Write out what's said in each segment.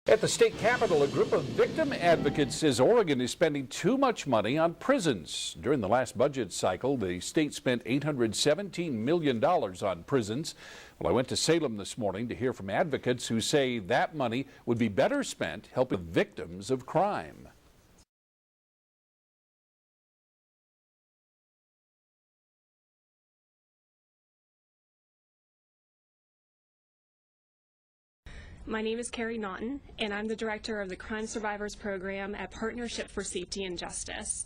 At the state capitol, a group of victim advocates says Oregon is spending too much money on prisons. During the last budget cycle, the state spent $817 million on prisons. Well, I went to Salem this morning to hear from advocates who say that money would be better spent helping victims of crime. My name is Carrie Naughton, and I'm the director of the Crime Survivors Program at Partnership for Safety and Justice.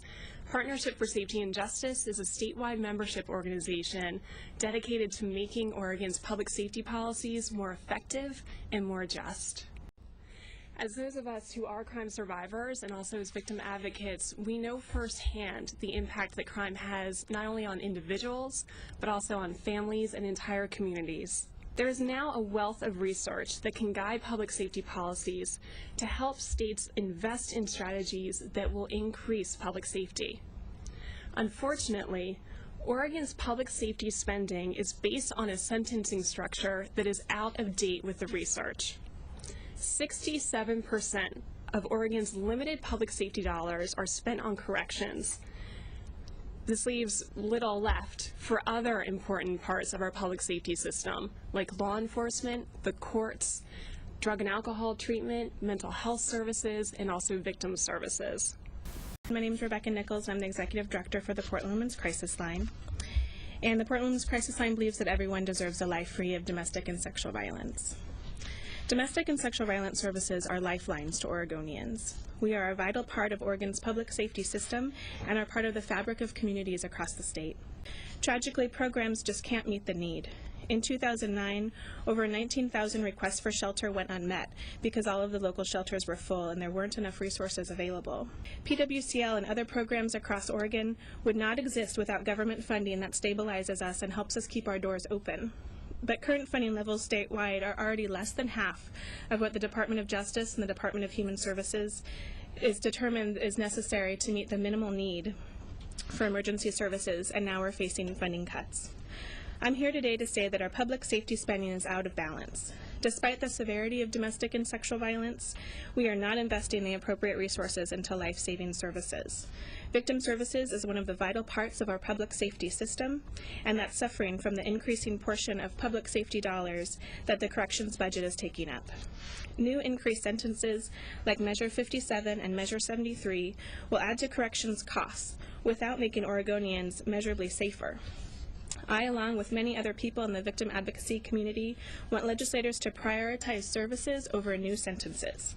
Partnership for Safety and Justice is a statewide membership organization dedicated to making Oregon's public safety policies more effective and more just. As those of us who are crime survivors and also as victim advocates, we know firsthand the impact that crime has not only on individuals, but also on families and entire communities. There is now a wealth of research that can guide public safety policies to help states invest in strategies that will increase public safety. Unfortunately, Oregon's public safety spending is based on a sentencing structure that is out of date with the research. 67% of Oregon's limited public safety dollars are spent on corrections. This leaves little left for other important parts of our public safety system, like law enforcement, the courts, drug and alcohol treatment, mental health services, and also victim services. My name is Rebecca Nichols. I'm the Executive Director for the Portland Women's Crisis Line. And the Portland Women's Crisis Line believes that everyone deserves a life free of domestic and sexual violence. Domestic and sexual violence services are lifelines to Oregonians. We are a vital part of Oregon's public safety system and are part of the fabric of communities across the state. Tragically, programs just can't meet the need. In 2009, over 19,000 requests for shelter went unmet because all of the local shelters were full and there weren't enough resources available. PWCL and other programs across Oregon would not exist without government funding that stabilizes us and helps us keep our doors open. But current funding levels statewide are already less than half of what the Department of Justice and the Department of Human Services is determined is necessary to meet the minimal need for emergency services, and now we're facing funding cuts. I'm here today to say that our public safety spending is out of balance. Despite the severity of domestic and sexual violence, we are not investing the appropriate resources into life-saving services. Victim services is one of the vital parts of our public safety system, and that's suffering from the increasing portion of public safety dollars that the corrections budget is taking up. New increased sentences like Measure 57 and Measure 73 will add to corrections costs without making Oregonians measurably safer. I, along with many other people in the victim advocacy community, want legislators to prioritize services over new sentences.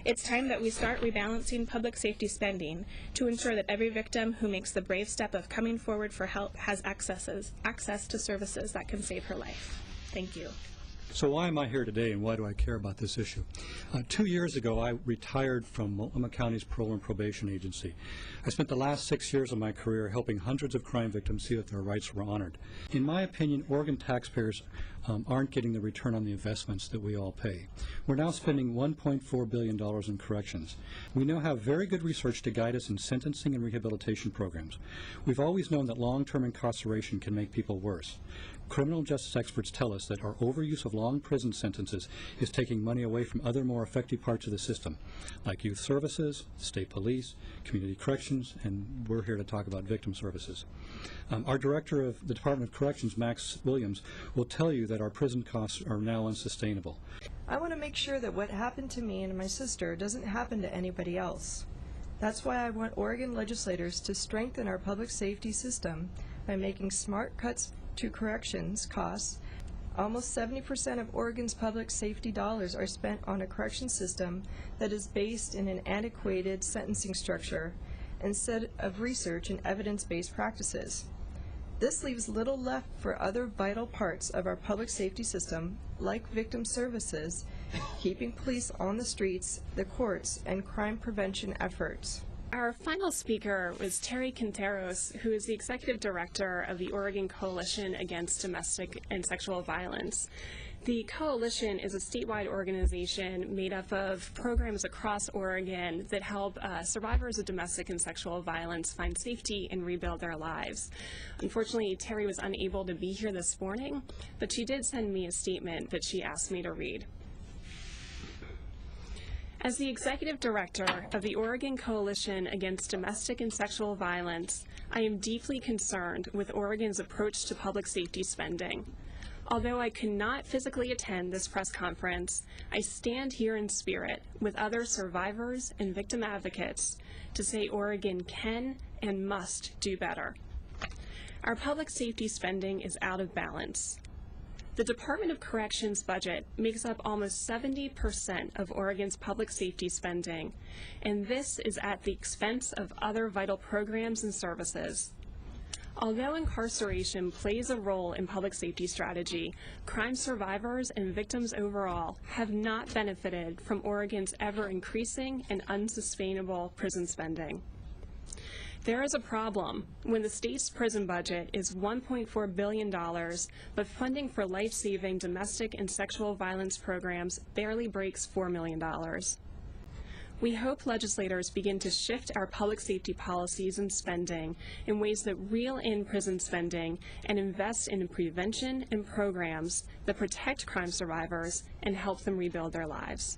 It's time that we start rebalancing public safety spending to ensure that every victim who makes the brave step of coming forward for help has access to services that can save her life. Thank you. So why am I here today, and why do I care about this issue? 2 years ago, I retired from Multnomah County's Parole and Probation Agency. I spent the last 6 years of my career helping hundreds of crime victims see that their rights were honored. In my opinion, Oregon taxpayers aren't getting the return on the investments that we all pay. We're now spending $1.4 billion in corrections. We now have very good research to guide us in sentencing and rehabilitation programs. We've always known that long-term incarceration can make people worse. Criminal justice experts tell us that our overuse of long prison sentences is taking money away from other more effective parts of the system, like youth services, state police, community corrections, and we're here to talk about victim services. Our director of the Department of Corrections, Max Williams, will tell you that our prison costs are now unsustainable. I want to make sure that what happened to me and my sister doesn't happen to anybody else. That's why I want Oregon legislators to strengthen our public safety system by making smart cuts to corrections costs. Almost 70% of Oregon's public safety dollars are spent on a correction system that is based in an antiquated sentencing structure instead of research and evidence-based practices. This leaves little left for other vital parts of our public safety system, like victim services, keeping police on the streets, the courts, and crime prevention efforts. Our final speaker was Terry Quinteros, who is the Executive Director of the Oregon Coalition Against Domestic and Sexual Violence. The Coalition is a statewide organization made up of programs across Oregon that help survivors of domestic and sexual violence find safety and rebuild their lives. Unfortunately, Terry was unable to be here this morning, but she did send me a statement that she asked me to read. As the Executive Director of the Oregon Coalition Against Domestic and Sexual Violence, I am deeply concerned with Oregon's approach to public safety spending. Although I could not physically attend this press conference, I stand here in spirit with other survivors and victim advocates to say Oregon can and must do better. Our public safety spending is out of balance. The Department of Corrections budget makes up almost 70% of Oregon's public safety spending, and this is at the expense of other vital programs and services. Although incarceration plays a role in public safety strategy, crime survivors and victims overall have not benefited from Oregon's ever-increasing and unsustainable prison spending. There is a problem when the state's prison budget is $1.4 billion, but funding for life-saving domestic and sexual violence programs barely breaks $4 million. We hope legislators begin to shift our public safety policies and spending in ways that reel in prison spending and invest in prevention and programs that protect crime survivors and help them rebuild their lives.